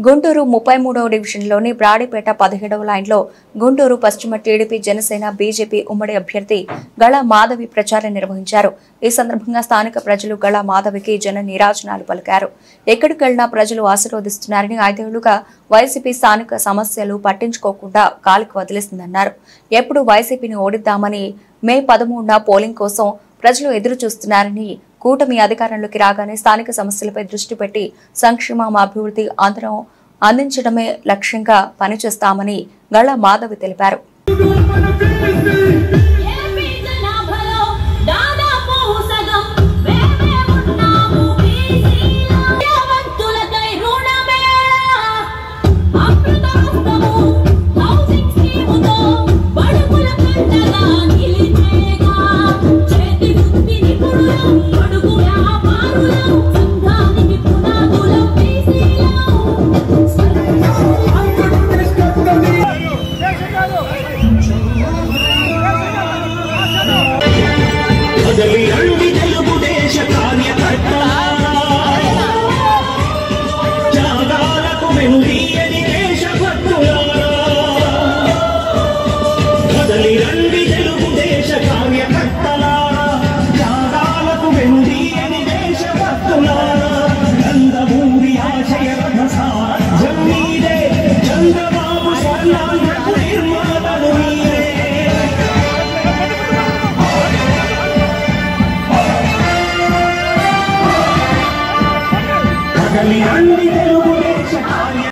గుంటూరు 33వ డివిజన్లోని బ్రాడిపేట 17వ లైన్లో గుంటూరు పశ్చిమ టీడీపీ జనసేన బీజేపీ ఉమ్మడి అభ్యర్థి గళ మాధవి ప్రచారం నిర్వహించారు. ఈ సందర్భంగా స్థానిక ప్రజలు గళ మాధవికి జన నీరాజనాలు పలికారు. ఎక్కడికెళ్లినా ప్రజలు ఆశీర్వదిస్తున్నారని, 5 ఏళ్లుగా వైసీపీ స్థానిక సమస్యలు పట్టించుకోకుండా గాలికి వదిలేసిందన్నారు. ఎప్పుడు వైసీపీని ఓడిద్దామని మే 13న పోలింగ్ కోసం ప్రజలు ఎదురు చూస్తున్నారని, కూటమి అధికారంలోకి రాగానే స్థానిక సమస్యలపై దృష్టి పెట్టి సంక్షేమ అభివృద్ధి అందరం అందించడమే లక్ష్యంగా పనిచేస్తామని గళ మాధవి తెలిపారు.